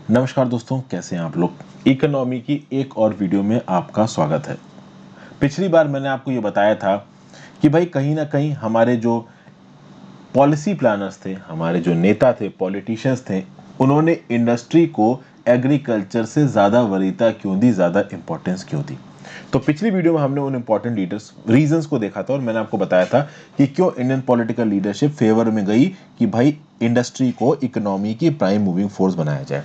नमस्कार दोस्तों, कैसे हैं आप लोग। इकोनॉमी की एक और वीडियो में आपका स्वागत है। पिछली बार मैंने आपको ये बताया था कि भाई कहीं ना कहीं हमारे जो पॉलिसी प्लानर्स थे, हमारे जो नेता थे, पॉलिटिशियंस थे, उन्होंने इंडस्ट्री को एग्रीकल्चर से ज़्यादा वरीयता क्यों दी, ज़्यादा इंपॉर्टेंस क्यों दी। तो पिछली वीडियो में हमने उन इंपॉर्टेंट लीडर्स रीजंस को देखा था और मैंने आपको बताया था कि क्यों इंडियन पॉलिटिकल लीडरशिप फेवर में गई कि भाई इंडस्ट्री को इकोनॉमी की प्राइम मूविंग फोर्स बनाया जाए।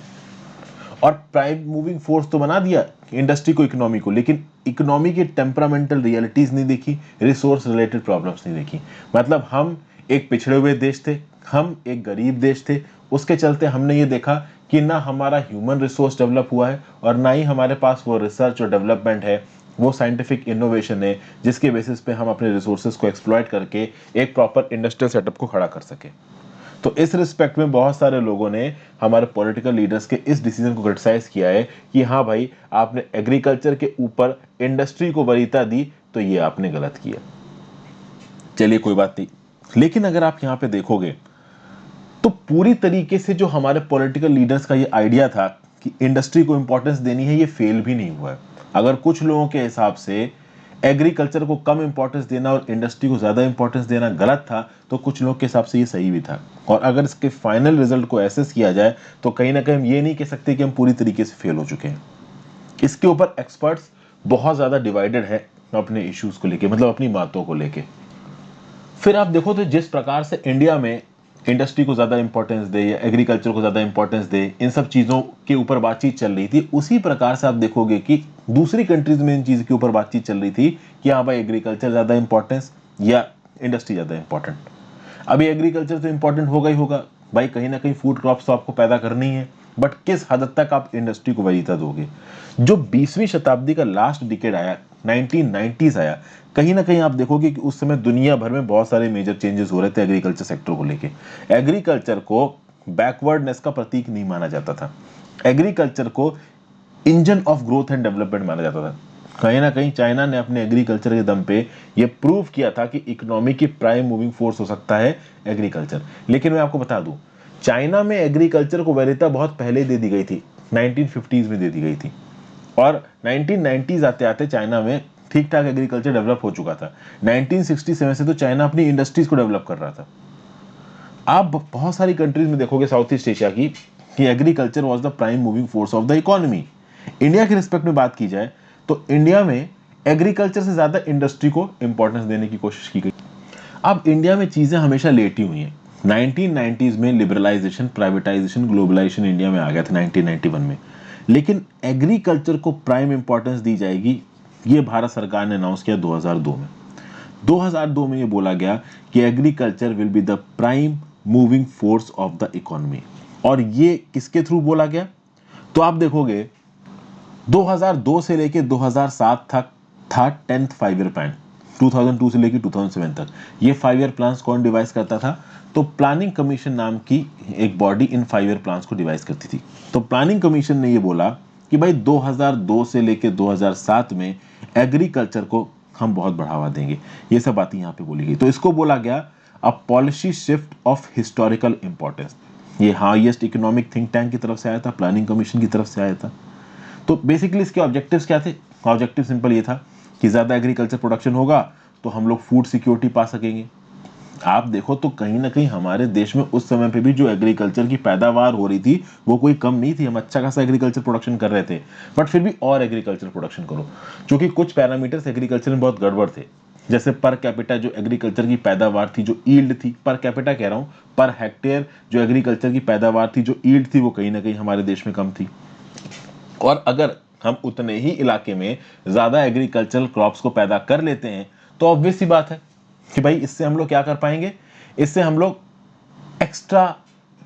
और प्राइम मूविंग फोर्स तो बना दिया इंडस्ट्री को, इकोनॉमी को, लेकिन इकोनॉमी की टेम्परामेंटल रियलिटीज नहीं देखी, रिसोर्स रिलेटेड प्रॉब्लम्स नहीं देखी। मतलब हम एक पिछड़े हुए देश थे, हम एक गरीब देश थे, उसके चलते हमने ये देखा कि ना हमारा ह्यूमन रिसोर्स डेवलप हुआ है और ना ही हमारे पास वो रिसर्च और डेवलपमेंट है, वो साइंटिफिक इनोवेशन है जिसके बेसिस पे हम अपने रिसोर्सेज को एक्सप्लॉइट करके एक प्रॉपर इंडस्ट्रियल सेटअप को खड़ा कर सके। तो इस रिस्पेक्ट में बहुत सारे लोगों ने हमारे पॉलिटिकल लीडर्स के इस डिसीजन को क्रिटिसाइज किया है कि हाँ भाई, आपने एग्रीकल्चर के ऊपर इंडस्ट्री को वरीयता दी तो ये आपने गलत किया। चलिए कोई बात नहीं, लेकिन अगर आप यहां पे देखोगे तो पूरी तरीके से जो हमारे पॉलिटिकल लीडर्स का ये आइडिया था कि इंडस्ट्री को इंपॉर्टेंस देनी है, ये फेल भी नहीं हुआ है। अगर कुछ लोगों के हिसाब से एग्रीकल्चर को कम इंपॉर्टेंस देना और इंडस्ट्री को ज्यादा इंपॉर्टेंस देना गलत था, तो कुछ लोग के हिसाब से ये सही भी था। और अगर इसके फाइनल रिजल्ट को एसेस किया जाए तो कहीं ना कहीं हम ये नहीं कह सकते कि हम पूरी तरीके से फेल हो चुके हैं। इसके ऊपर एक्सपर्ट्स बहुत ज्यादा डिवाइडेड है अपने इश्यूज को लेके, मतलब अपनी बातों को लेके। फिर आप देखो तो जिस प्रकार से इंडिया में इंडस्ट्री को ज्यादा इंपॉर्टेंस दे या एग्रीकल्चर को ज्यादा इंपॉर्टेंस दे, इन सब चीजों के ऊपर बातचीत चल रही थी, उसी प्रकार से आप देखोगे कि दूसरी कंट्रीज में इन चीज के ऊपर बातचीत चल रही थी कि हाँ भाई, एग्रीकल्चर ज्यादा इंपॉर्टेंस या इंडस्ट्री ज्यादा इंपॉर्टेंट। अभी एग्रीकल्चर तो इंपॉर्टेंट होगा ही होगा भाई, कहीं ना कहीं फूड क्रॉप्स तो आपको पैदा करनी है, बट किस हद तक आप इंडस्ट्री को वरीयता दोगे। जो 20वीं शताब्दी का लास्ट डिकेड आया, 1990s आया, कहीं ना कहीं आप देखोगे कि उस समय दुनिया भर में बहुत सारे मेजर चेंजेस हो रहे थे एग्रीकल्चर सेक्टर को लेके। एग्रीकल्चर को बैकवर्डनेस का प्रतीक नहीं माना जाता था, एग्रीकल्चर को engine of growth and development माना जाता था। कहीं ना कहीं चाइना ने अपने एग्रीकल्चर के दम पे ये प्रूव किया था कि इकोनॉमी की प्राइम मूविंग फोर्स हो सकता है एग्रीकल्चर। लेकिन मैं आपको बता दूं, चाइना में एग्रीकल्चर को वरीयता बहुत पहले दे दी गई थी, 1950s में दे दी गई थी। और 1990s आते आते चाइना में ठीक ठाक एग्रीकल्चर डेवलप हो चुका था। 1967 से तो चाइना अपनी इंडस्ट्रीज को डेवलप कर रहा था। आप बहुत सारी कंट्रीज में देखोगे साउथ ईस्ट एशिया की कि agriculture was the prime moving force of the economy. India के रिस्पेक्ट में बात की जाए तो इंडिया में एग्रीकल्चर से ज्यादा इंडस्ट्री को इंपॉर्टेंस देने की कोशिश की गई। अब इंडिया में चीजें हमेशा लेटी हुई हैं। 1990s में लिबरलाइजेशन, प्राइवेटाइजेशन, ग्लोबलाइजेशन इंडिया में आ गया था 1991 में, लेकिन एग्रीकल्चर को प्राइम इंपॉर्टेंस दी जाएगी ये भारत सरकार ने अनाउंस किया 2002 में। 2002 में ये बोला गया कि agriculture will be the prime moving force of the economy. और ये किसके थ्रू बोला गया, तो आप देखोगे 2002 से लेके 2007 तक था 10th 5 ईयर प्लान, 2002 से लेके 2007 तक। ये 5 ईयर प्लान्स कौन डिवाइस करता था, तो प्लानिंग कमीशन नाम की एक बॉडी इन 5 ईयर प्लान्स को डिवाइस करती थी। तो प्लानिंग कमीशन ने ये बोला कि भाई 2002 से लेके 2007 में एग्रीकल्चर को हम बहुत बढ़ावा देंगे। ये सब बातें यहाँ पे बोली गई। तो इसको बोला गया a policy shift of historical importance. ये हाईएस्ट इकोनॉमिक थिंक टैंक की तरफ से आया था, प्लानिंग कमीशन की तरफ से आया था। तो बेसिकली इसके ऑब्जेक्टिव्स क्या थे, ऑब्जेक्टिव सिंपल ये था कि ज्यादा एग्रीकल्चर प्रोडक्शन होगा तो हम लोग फूड सिक्योरिटी पा सकेंगे। आप देखो तो कहीं ना कहीं हमारे देश में उस समय पे भी जो एग्रीकल्चर की पैदावार हो रही थी वो कोई कम नहीं थी, हम अच्छा खासा एग्रीकल्चर प्रोडक्शन कर रहे थे। बट फिर भी और एग्रीकल्चर प्रोडक्शन करो, क्योंकि कुछ पैरामीटर्स एग्रीकल्चर में बहुत गड़बड़ थे। जैसे पर कैपिटा जो एग्रीकल्चर की पैदावार थी, जो ईल्ड थी, पर कैपिटा कह रहा हूं, पर हेक्टेयर जो एग्रीकल्चर की पैदावार थी, जो ईल्ड थी, वो कहीं ना कहीं हमारे देश में कम थी। और अगर हम उतने ही इलाके में ज्यादा एग्रीकल्चरल क्रॉप्स को पैदा कर लेते हैं तो ऑब्वियस सी बात है कि भाई इससे हम लोग क्या कर पाएंगे, इससे हम लोग एक्स्ट्रा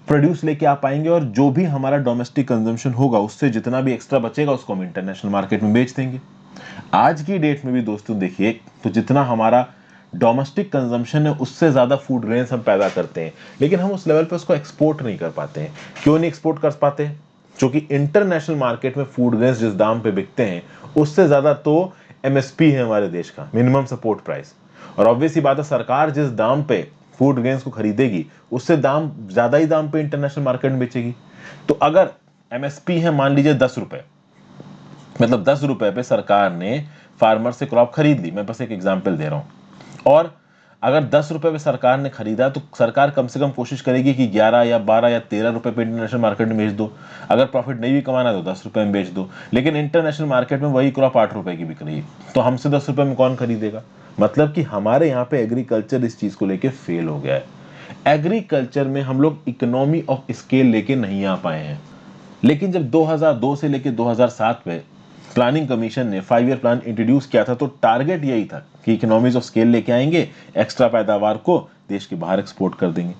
प्रोड्यूस लेके आ पाएंगे और जो भी हमारा डोमेस्टिक कंजम्पशन होगा उससे जितना भी एक्स्ट्रा बचेगा उसको हम इंटरनेशनल मार्केट में बेच देंगे। आज की डेट में भी दोस्तों देखिए तो जितना हमारा डोमेस्टिक कंजम्पशन है उससे ज्यादा फूड ग्रेन्स हम पैदा करते हैं, लेकिन हम उस लेवल पे उसको एक्सपोर्ट नहीं कर पाते हैं। क्यों नहीं एक्सपोर्ट कर पाते हैं, क्योंकि इंटरनेशनल मार्केट में फूड ग्रेन्स जिस दाम पे बिकते हैं उससे ज्यादा तो एमएसपी है हमारे देश का, मिनिमम सपोर्ट प्राइस। और ऑब्वियस ही बात है, सरकार जिस दाम पे फूड ग्रेन्स को खरीदेगी उससे दाम ज्यादा ही दाम पे इंटरनेशनल मार्केट में बेचेगी। तो अगर एमएसपी है मान लीजिए 10 रुपए, मतलब 10 रुपए पे सरकार ने फार्मर से क्रॉप खरीद ली, मैं बस एक एग्जांपल दे रहा हूं, और अगर 10 रुपए पे सरकार ने खरीदा तो सरकार कम से कम कोशिश करेगी कि 11 या 12 या 13 रुपए पे इंटरनेशनल मार्केट में बेच दो। अगर प्रॉफिट नहीं भी कमाना तो 10 रुपए में बेच दो, लेकिन इंटरनेशनल मार्केट में वही क्रॉप 8 रुपए की बिक रही है, तो हमसे 10 रुपए में कौन खरीदेगा? मतलब कि हमारे यहाँ पे एग्रीकल्चर इस चीज को लेके फेल हो गया है। एग्रीकल्चर में हम लोग इकोनॉमी ऑफ स्केल लेके नहीं आ पाए हैं। लेकिन जब 2002 से लेके 2007 में प्लानिंग कमीशन ने 5 ईयर प्लान इंट्रोड्यूस किया था, तो टारगेट यही था कि इकोनॉमीज ऑफ स्केल लेके आएंगे, एक्स्ट्रा पैदावार को देश के बाहर एक्सपोर्ट कर देंगे।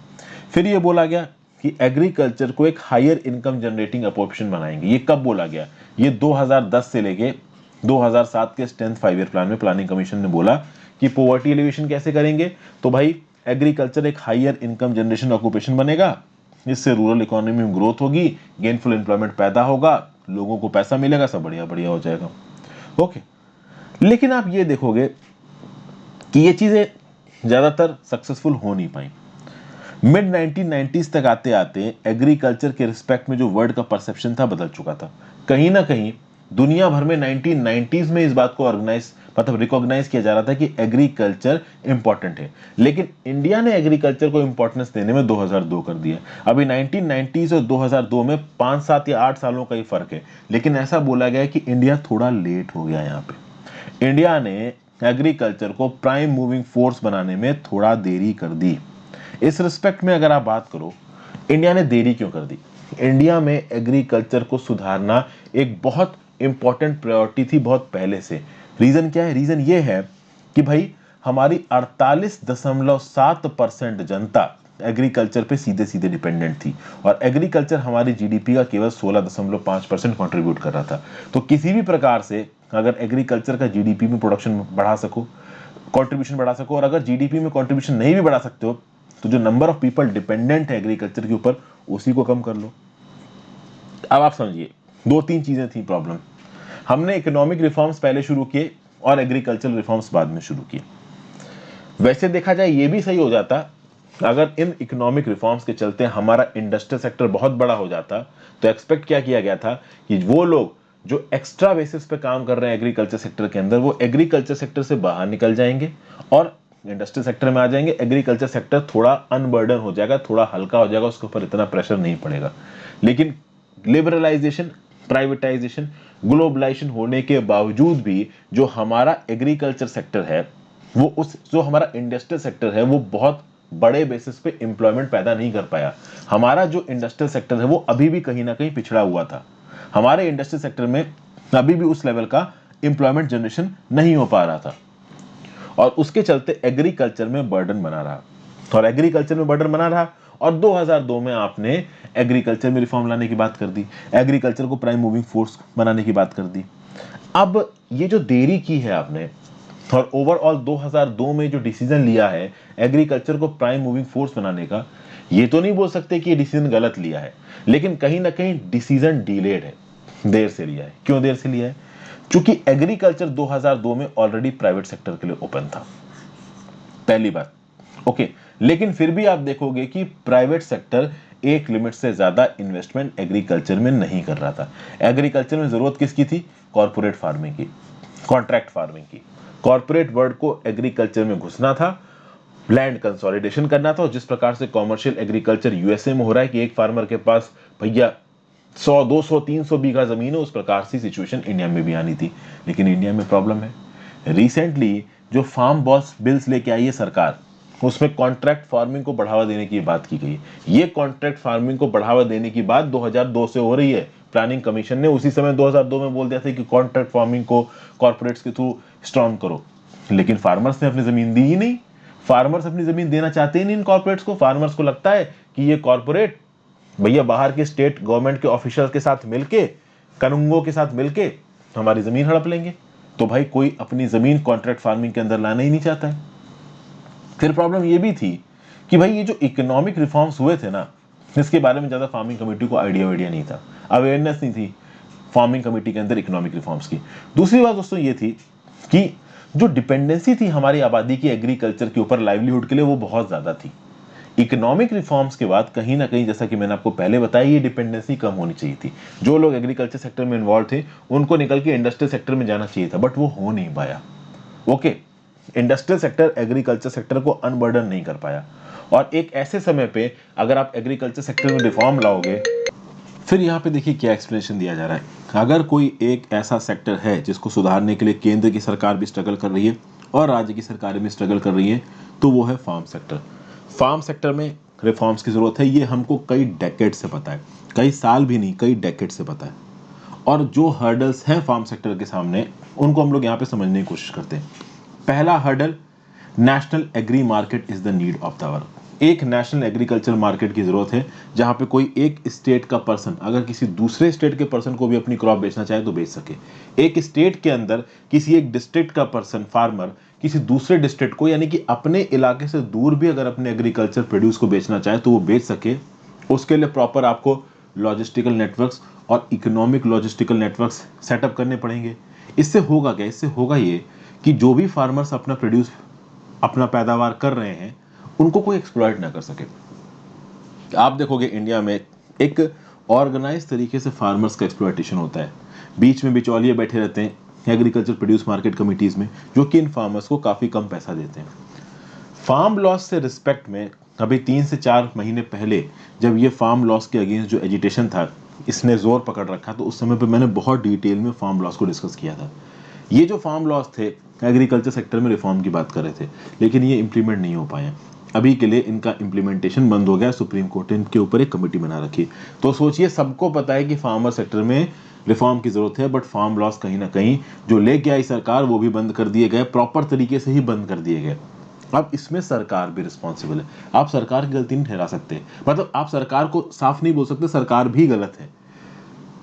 फिर ये बोला गया कि एग्रीकल्चर को एक हायर इनकम जनरेटिंग ऑक्यूपेशन बनाएंगे। ये कब बोला गया? ये 2010 से लेके 2007 के स्ट्रेंथ 5 ईयर प्लान में प्लानिंग कमीशन ने बोला कि पॉवर्टी एलिवेशन कैसे करेंगे, तो भाई एग्रीकल्चर एक हायर इनकम जनरेशन ऑक्यूपेशन बनेगा, इससे रूरल इकोनॉमी में ग्रोथ होगी, गेनफुल एम्प्लॉयमेंट पैदा होगा, लोगों को पैसा मिलेगा, सब बढ़िया बढ़िया हो जाएगा। ओके, लेकिन आप ये देखोगे कि ये चीजें ज्यादातर सक्सेसफुल हो नहीं पाई। मिड 1990s तक आते आते एग्रीकल्चर के रिस्पेक्ट में जो वर्ड का परसेप्शन था बदल चुका था। कहीं ना कहीं दुनिया भर में 1990s में इस बात को रिकॉग्नाइज किया जा रहा था कि एग्रीकल्चर इंपॉर्टेंट है, लेकिन इंडिया ने एग्रीकल्चर को इंपॉर्टेंस देने में 2002 कर दिया। अभी 1990s और 2002 में 5, 7 या 8 सालों का ही फर्क है, लेकिन ऐसा बोला गया कि इंडिया थोड़ा लेट हो गया। यहाँ पे इंडिया ने एग्रीकल्चर को प्राइम मूविंग फोर्स बनाने में थोड़ा देरी कर दी। इस रिस्पेक्ट में अगर आप बात करो, इंडिया ने देरी क्यों कर दी? इंडिया में एग्रीकल्चर को सुधारना एक बहुत इंपॉर्टेंट प्रायोरिटी थी बहुत पहले से। रीजन क्या है? रीजन ये है कि भाई हमारी 48.7% जनता एग्रीकल्चर पे सीधे सीधे डिपेंडेंट थी, और एग्रीकल्चर हमारी जीडीपी का केवल 16.5% कंट्रीब्यूट कर रहा था। तो किसी भी प्रकार से अगर एग्रीकल्चर का जीडीपी में प्रोडक्शन बढ़ा सको, कंट्रीब्यूशन बढ़ा सको, और अगर जीडीपी में कंट्रीब्यूशन नहीं भी बढ़ा सकते हो तो जो नंबर ऑफ पीपल डिपेंडेंट है एग्रीकल्चर के ऊपर, उसी को कम कर लो। अब आप समझिए, 2-3 चीजें थी प्रॉब्लम। हमने इकोनॉमिक रिफॉर्म्स पहले शुरू किए और एग्रीकल्चरल रिफॉर्म्स बाद में शुरू किए। वैसे देखा जाए ये भी सही हो जाता अगर इन इकोनॉमिक रिफॉर्म्स के चलते हमारा इंडस्ट्रियल सेक्टर बहुत बड़ा हो जाता। तो एक्सपेक्ट क्या किया गया था कि वो लोग जो एक्स्ट्रा बेसिस पे काम कर रहे हैं एग्रीकल्चर सेक्टर के अंदर, वो एग्रीकल्चर सेक्टर से बाहर निकल जाएंगे और इंडस्ट्रियल सेक्टर में आ जाएंगे। एग्रीकल्चर सेक्टर थोड़ा अनबर्डन हो जाएगा, थोड़ा हल्का हो जाएगा, उसके ऊपर इतना प्रेशर नहीं पड़ेगा। लेकिन लिबरलाइजेशन, प्राइवेटाइजेशन, ग्लोबलाइजेशन होने के बावजूद भी जो हमारा एग्रीकल्चर सेक्टर है, वो जो हमारा इंडस्ट्रियल सेक्टर है, वो बहुत बड़े बेसिस पे एम्प्लॉयमेंट पैदा नहीं कर पाया। हमारा जो इंडस्ट्रियल सेक्टर है वो अभी भी कहीं ना कहीं पिछड़ा हुआ था। हमारे इंडस्ट्रियल सेक्टर में अभी भी उस लेवल का एम्प्लॉयमेंट जनरेशन नहीं हो पा रहा था, और उसके चलते एग्रीकल्चर में बर्डन बना रहा, और एग्रीकल्चर में बर्डन बना रहा। और 2002 में आपने एग्रीकल्चर में रिफॉर्म लाने की बात कर दी, एग्रीकल्चर को प्राइम मूविंग फोर्स बनाने की बात कर दी। अब ये जो देरी की है आपने, और ओवरऑल 2002 में जो डिसीजन लिया है एग्रीकल्चर को प्राइम मूविंग फोर्स बनाने का, ये तो नहीं बोल सकते कि ये डिसीजन गलत लिया है, लेकिन कहीं ना कहीं डिसीजन डिलेड है, देर से लिया है। क्यों देर से लिया है? क्योंकि एग्रीकल्चर 2002 में ऑलरेडी प्राइवेट सेक्टर के लिए ओपन था, पहली बात। ओके, लेकिन फिर भी आप देखोगे कि प्राइवेट सेक्टर एक लिमिट से ज्यादा इन्वेस्टमेंट एग्रीकल्चर में नहीं कर रहा था। एग्रीकल्चर में जरूरत किसकी थी? कॉर्पोरेट फार्मिंग की, कॉन्ट्रैक्ट फार्मिंग की। कॉर्पोरेट वर्ल्ड को एग्रीकल्चर में घुसना था, लैंड कंसोलिडेशन करना था। और जिस प्रकार से कॉमर्शियल एग्रीकल्चर यूएसए में हो रहा है कि एक फार्मर के पास भैया 100, 200, 300 बीघा जमीन है, उस प्रकार की सिचुएशन इंडिया में भी आनी थी। लेकिन इंडिया में प्रॉब्लम है, रिसेंटली जो फार्म बॉस बिल्स लेके आई है सरकार, उसमें कॉन्ट्रैक्ट फार्मिंग को बढ़ावा देने की बात की गई। ये कॉन्ट्रैक्ट फार्मिंग को बढ़ावा देने की बात 2002 से हो रही है। प्लानिंग कमीशन ने उसी समय 2002 में बोल दिया था कि कॉन्ट्रैक्ट फार्मिंग को कॉर्पोरेट्स के थ्रू स्ट्रॉन्ग करो, लेकिन फार्मर्स ने अपनी जमीन दी ही नहीं। फार्मर्स अपनी जमीन देना चाहते ही नहीं इन कॉर्पोरेट्स को। फार्मर्स को लगता है कि ये कॉर्पोरेट भैया बाहर के स्टेट गवर्नमेंट के ऑफिशियल्स के साथ मिलके, कानूनगों के साथ मिलके हमारी जमीन हड़प लेंगे। तो भाई कोई अपनी जमीन कॉन्ट्रैक्ट फार्मिंग के अंदर लाना ही नहीं चाहता है। फिर प्रॉब्लम ये भी थी कि भाई ये जो इकोनॉमिक रिफॉर्म्स हुए थे ना, इसके बारे में ज्यादा फार्मिंग कमेटी को आइडिया नहीं था, अवेयरनेस नहीं थी फार्मिंग कमेटी के अंदर इकोनॉमिक रिफॉर्म्स की। दूसरी बात दोस्तों ये थी कि जो डिपेंडेंसी थी हमारी आबादी की एग्रीकल्चर के ऊपर लाइवलीहुड के लिए, वो बहुत ज्यादा थी। इकोनॉमिक रिफॉर्म्स के बाद कहीं ना कहीं, जैसा कि मैंने आपको पहले बताया, ये डिपेंडेंसी कम होनी चाहिए थी। जो लोग एग्रीकल्चर सेक्टर में इन्वॉल्व थे उनको निकल के इंडस्ट्रियल सेक्टर में जाना चाहिए था, बट वो हो नहीं पाया। Okay, industrial sector agriculture sector को अनबर्डन नहीं कर पाया। और एक ऐसे समय पे अगर आप एग्रीकल्चर सेक्टर में रिफॉर्म लाओगे, फिर यहाँ पे देखिए क्या एक्सप्लेनेशन दिया जा रहा है। अगर कोई एक ऐसा सेक्टर है जिसको सुधारने के लिए केंद्र की सरकार भी स्ट्रगल कर रही है और राज्य की सरकारें भी स्ट्रगल कर रही है, तो वो है फार्म सेक्टर। फार्म सेक्टर में रिफॉर्म्स की जरूरत है, ये हमको कई डेकेड से पता है, कई साल भी नहीं, कई डेकेड से पता है। और जो हर्डल्स हैं फार्म सेक्टर के सामने, उनको हम लोग यहाँ पे समझने की कोशिश करते हैं। पहला hurdle, national agri market is the need of the hour. एक नेशनल एग्रीकल्चर मार्केट की जरूरत है, जहां पे कोई एक स्टेट का पर्सन अगर किसी दूसरे स्टेट के पर्सन को भी अपनी क्रॉप बेचना चाहे तो बेच सके। एक स्टेट के अंदर किसी एक डिस्ट्रिक्ट का पर्सन, फार्मर, किसी दूसरे डिस्ट्रिक्ट को, यानी कि अपने इलाके से दूर भी अगर अपने एग्रीकल्चर प्रोड्यूस को बेचना चाहे तो वो बेच सके। उसके लिए प्रॉपर आपको लॉजिस्टिकल नेटवर्क्स और इकोनॉमिक लॉजिस्टिकल नेटवर्क्स सेटअप करने पड़ेंगे। इससे होगा क्या? इससे होगा ये कि जो भी फार्मर्स अपना प्रोड्यूस, अपना पैदावार कर रहे हैं, उनको कोई एक्सप्लॉइट ना कर सके। आप देखोगे इंडिया में एक ऑर्गेनाइज तरीके से फार्मर्स का एक्सप्लॉइटेशन होता है। बीच में बिचौलिए बैठे रहते हैं एग्रीकल्चर प्रोड्यूस मार्केट कमिटीज में, जो कि इन फार्मर्स को काफी कम पैसा देते हैं। फार्म लॉस से रिस्पेक्ट में अभी 3 से 4 महीने पहले जब ये फार्म लॉस के अगेंस्ट जो एजिटेशन था, इसने जोर पकड़ रखा, तो उस समय पे मैंने बहुत डिटेल में फार्म लॉस को डिस्कस किया था। ये जो फार्म लॉस थे, एग्रीकल्चर सेक्टर में रिफॉर्म की बात कर रहे थे, लेकिन ये इंप्लीमेंट नहीं हो पाए। अभी के लिए इनका इंप्लीमेंटेशन बंद हो गया। सुप्रीम कोर्ट ने इनके ऊपर एक कमेटी बना रखी। तो सोचिए, सबको पता है कि फार्मर सेक्टर में रिफॉर्म की जरूरत है, बट फार्म लॉस कहीं ना कहीं जो लेके आई सरकार, वो भी बंद कर दिए गए, प्रॉपर तरीके से ही बंद कर दिए गए। अब इसमें सरकार भी रिस्पॉन्सिबल है। आप सरकार की गलती नहीं ठहरा सकते, मतलब आप सरकार को साफ नहीं बोल सकते सरकार भी गलत है।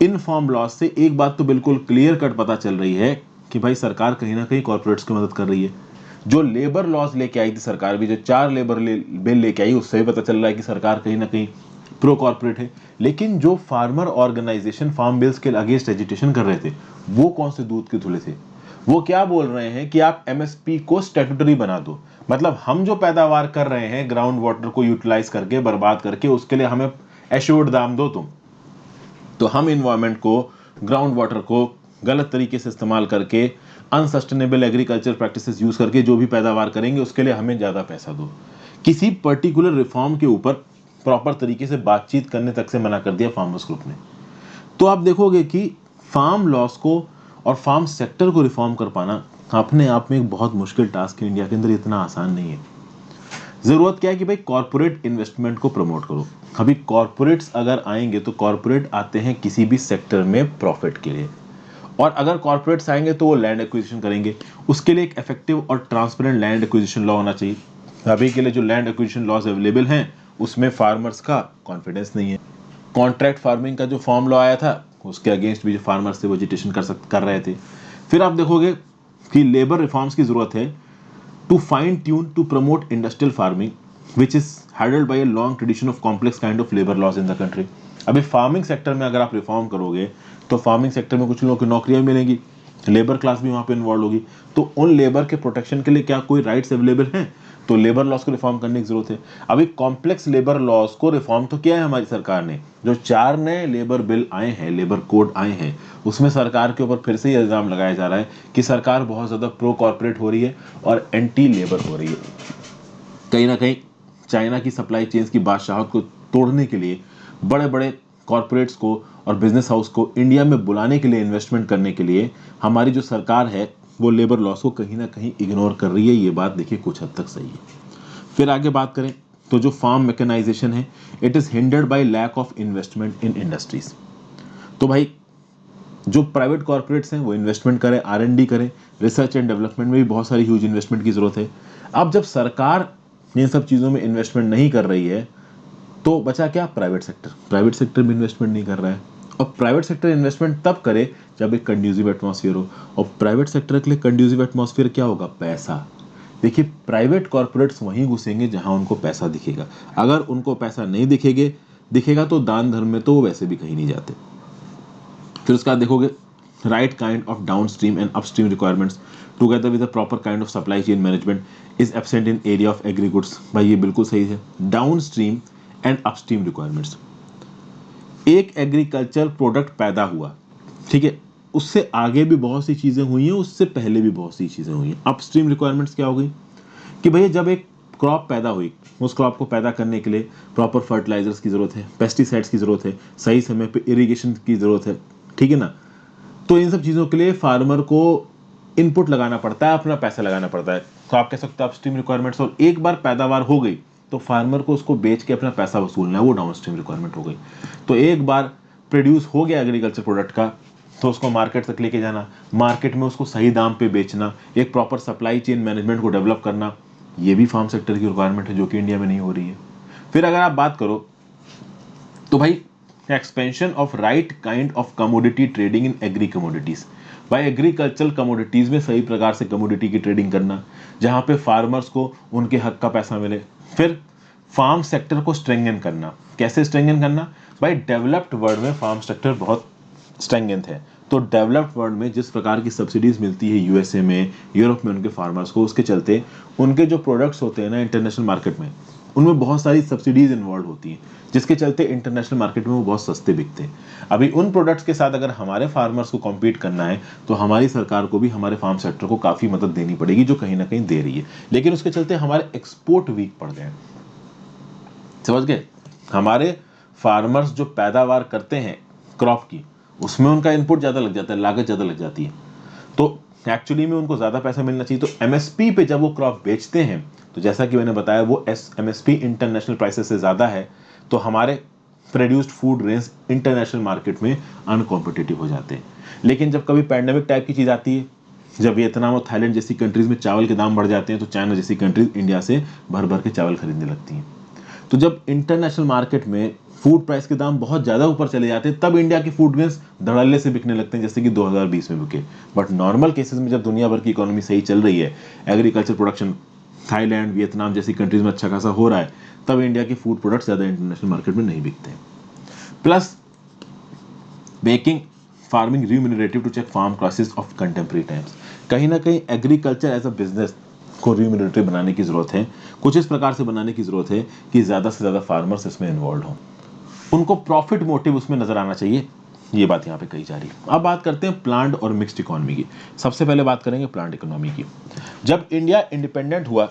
इन फार्म लॉस से एक बात तो बिल्कुल क्लियर कट पता चल रही है कि भाई सरकार कहीं ना कहीं कॉर्पोरेट्स की मदद कर रही है। जो लेबर लॉज लेके आई थी सरकार भी, जो 4 लेबर बिल लेके आई, उससे भी पता चल रहा है कि सरकार कहीं ना कहीं प्रो कॉर्पोरेट है। लेकिन जो फार्मर ऑर्गेनाइजेशन फार्म बिल्स के अगेंस्ट एजिटेशन कर रहे थे, वो कौन से दूध के धुले थे? वो क्या बोल रहे हैं कि आप एमएसपी को स्टैट्यूटरी बना दो, मतलब हम जो पैदावार कर रहे हैं ग्राउंड वाटर को यूटिलाइज करके, बर्बाद करके, उसके लिए हमें एश्योर्ड दाम दो तुम। तो हम इन्वायरमेंट को, ग्राउंड वाटर को गलत तरीके से इस्तेमाल करके, अनसस्टेनेबल एग्रीकल्चर प्रैक्टिसेस यूज करके जो भी पैदावार करेंगे, उसके लिए हमें ज्यादा पैसा दो। किसी पर्टिकुलर रिफॉर्म के ऊपर प्रॉपर तरीके से बातचीत करने तक से मना कर दिया फार्मर्स ग्रुप ने। तो आप देखोगे कि फार्म लॉस को और फार्म सेक्टर को रिफॉर्म कर पाना अपने आप में एक बहुत मुश्किल टास्क है। इंडिया के अंदर इतना आसान नहीं है। जरूरत क्या है कि भाई कॉर्पोरेट इन्वेस्टमेंट को प्रमोट करो। अभी कॉर्पोरेट्स अगर आएंगे तो कॉर्पोरेट आते हैं किसी भी सेक्टर में प्रॉफिट के लिए, और अगर कॉर्पोरेट्स आएंगे तो वो लैंड एक्विजिशन करेंगे। उसके लिए एक इफेक्टिव और ट्रांसपेरेंट लैंड एक्विजिशन लॉ होना चाहिए। अभी के लिए जो लैंड एक्विजिशन लॉज अवेलेबल हैं, उसमें फार्मर्स का कॉन्फिडेंस नहीं है। कॉन्ट्रैक्ट फार्मिंग का जो फॉर्म लॉ आया था, उसके अगेंस्ट भी जो फार्मर्स थे वो एजिटेशन कर रहे थे। फिर आप देखोगे कि लेबर रिफॉर्म्स की जरूरत है to fine tune to promote industrial farming, which is handled by a long tradition of complex kind of labor laws in the country. अभी फार्मिंग सेक्टर में अगर आप रिफॉर्म करोगे तो फार्मिंग सेक्टर में कुछ लोगों को नौकरियां मिलेंगी, लेबर क्लास भी वहां पे इन्वॉल्व होगी। तो उन लेबर के प्रोटेक्शन के लिए क्या कोई राइट्स अवेलेबल हैं? तो लेबर लॉस को रिफॉर्म करने की जरूरत है। अभी कॉम्प्लेक्स लेबर लॉस को रिफॉर्म तो किया है हमारी सरकार ने। जो 4 नए लेबर बिल आए हैं, लेबर कोड आए हैं, उसमें सरकार के ऊपर फिर से ये इल्जाम लगाया जा रहा है कि सरकार बहुत ज्यादा प्रो कॉर्पोरेट हो रही है और एंटी लेबर हो रही है। कहीं ना कहीं चाइना की सप्लाई चेन्स की बादशाहत को तोड़ने के लिए, बड़े बड़े कॉर्पोरेट्स को और बिजनेस हाउस को इंडिया में बुलाने के लिए, इन्वेस्टमेंट करने के लिए हमारी जो सरकार है वो लेबर लॉस को कहीं ना कहीं इग्नोर कर रही है। ये बात देखिए कुछ हद तक सही है। फिर आगे बात करें तो जो फार्म मैकेनाइजेशन है, it is hindered by lack of investment in industries. तो भाई जो प्राइवेट कॉर्पोरेट्स हैं वो इन्वेस्टमेंट करें, R&D करें, रिसर्च एंड डेवलपमेंट में भी बहुत सारी ह्यूज इन्वेस्टमेंट की जरूरत है। अब जब सरकार इन सब चीज़ों में इन्वेस्टमेंट नहीं कर रही है तो बचा क्या? Private sector. प्राइवेट सेक्टर में इन्वेस्टमेंट नहीं कर रहा है, और प्राइवेट सेक्टर इन्वेस्टमेंट तब करे जब एक कंड्यूसिव एटमॉस्फेयर हो। और प्राइवेट सेक्टर के लिए कंड्यूसिव एटमॉस्फेयर क्या होगा? पैसा। देखिए, प्राइवेट कॉर्पोरेट्स वहीं घुसेंगे जहां उनको पैसा दिखेगा। अगर उनको पैसा नहीं दिखेगा तो दान धर्म में तो वो वैसे भी कहीं नहीं जाते। फिर उसके बाद देखोगे right kind of downstream and upstream requirements together with a proper kind of supply chain management is absent in area of agri goods। भाई ये बिल्कुल सही है। डाउनस्ट्रीम एंड अपस्ट्रीम रिक्वायरमेंट्स, एक एग्रीकल्चर प्रोडक्ट पैदा हुआ, ठीक है, उससे आगे भी बहुत सी चीजें हुई हैं, उससे पहले भी बहुत सी चीजें हुई हैं। अपस्ट्रीम रिक्वायरमेंट्स क्या हो गई कि भैया जब एक क्रॉप पैदा हुई, उस क्रॉप को पैदा करने के लिए प्रॉपर फर्टिलाइजर्स की जरूरत है, पेस्टिसाइड्स की जरूरत है, सही समय पे इरिगेशन की जरूरत है, ठीक है ना। तो इन सब चीजों के लिए फार्मर को इनपुट लगाना पड़ता है, अपना पैसा लगाना पड़ता है। तो आप कह सकते हो अपस्ट्रीम रिक्वायरमेंट्स। और एक बार पैदावार हो गई तो फार्मर को उसको बेच के अपना पैसा वसूलना है, वो डाउनस्ट्रीम रिक्वायरमेंट हो गई। तो एक बार प्रोड्यूस हो गया एग्रीकल्चर प्रोडक्ट का, तो उसको मार्केट तक लेके जाना, मार्केट में उसको सही दाम पे बेचना, एक प्रॉपर सप्लाई चेन मैनेजमेंट को डेवलप करना, ये भी फार्म सेक्टर की रिक्वायरमेंट है जो कि इंडिया में नहीं हो रही है। फिर अगर आप बात करो तो भाई expansion of right kind of commodity trading in agree commodities. भाई एग्रीकल्चरल कमोडिटीज में सही प्रकार से कमोडिटी की ट्रेडिंग करना, जहां पे फार्मर्स को उनके हक का पैसा मिले। फिर फार्म सेक्टर को स्ट्रेंथन करना, कैसे स्ट्रेंथन करना भाई, डेवलप्ड वर्ल्ड में फार्म सेक्टर बहुत स्ट्रेंथन है। तो डेवलप्ड वर्ल्ड में जिस प्रकार की सब्सिडीज मिलती है यूएसए में, यूरोप में उनके फार्मर्स को, उसके चलते उनके जो प्रोडक्ट्स होते हैं ना इंटरनेशनल मार्केट में, उनमें बहुत सारी सब्सिडीज इन्वॉल्व होती हैं, जिसके चलते इंटरनेशनल मार्केट में वो बहुत सस्ते बिकते हैं। अभी उन प्रोडक्ट्स के साथ अगर हमारे फार्मर्स को कॉम्पीट करना है तो हमारी सरकार को भी हमारे फार्म सेक्टर को काफी मदद देनी पड़ेगी, जो कहीं ना कहीं दे रही है। लेकिन उसके चलते हमारे एक्सपोर्ट वीक पड़ गए हैं। समझ गए? हमारे फार्मर्स जो पैदावार करते हैं क्रॉप की, उसमें उनका इनपुट ज्यादा लग जाता है, लागत ज्यादा लग जाती है। तो एक्चुअली में उनको ज्यादा पैसा मिलना चाहिए। तो एमएसपी पे जब वो क्रॉप बेचते हैं, तो जैसा कि मैंने बताया वो एमएसपी इंटरनेशनल प्राइसेस से ज्यादा है, तो हमारे produced food range international market में अनकॉम्पिटिटिव हो जाते हैं। लेकिन जब कभी पैंडेमिक टाइप की चीज आती है, जब वियतनाम और थाईलैंड जैसी कंट्रीज में चावल के दाम बढ़ जाते हैं, तो चाइना जैसी कंट्रीज इंडिया से भर भर के चावल खरीदने लगती हैं। तो जब इंटरनेशनल मार्केट में फूड प्राइस के दाम बहुत ज्यादा ऊपर चले जाते हैं, तब इंडिया के फूड ग्रेन्स धड़ल्ले से बिकने लगते हैं, जैसे कि 2020 में बिके। बट नॉर्मल केसेस में जब दुनिया भर की इकोनॉमी सही चल रही है, एग्रीकल्चर प्रोडक्शन थाईलैंड वियतनाम जैसी कंट्रीज में अच्छा खासा हो रहा है, तब इंडिया के फूड प्रोडक्ट्स ज्यादा इंटरनेशनल मार्केट में नहीं बिकते हैं। Plus making farming remunerative to check farm classes of contemporary times. कहीं ना कहीं एग्रीकल्चर एज अ बिजनेस को रिम्यूनरेटिव बनाने की जरूरत है, कुछ इस प्रकार से बनाने की जरूरत है कि ज्यादा से ज्यादा फार्मर्स इसमें इन्वॉल्व हों, उनको प्रॉफिट मोटिव उसमें नजर आना चाहिए। ये बात यहाँ पे कही जा रही है। अब बात करते हैं प्लांट और मिक्स्ड इकोनॉमी की। सबसे पहले बात करेंगे प्लांट इकोनॉमी की। जब इंडिया इंडिपेंडेंट हुआ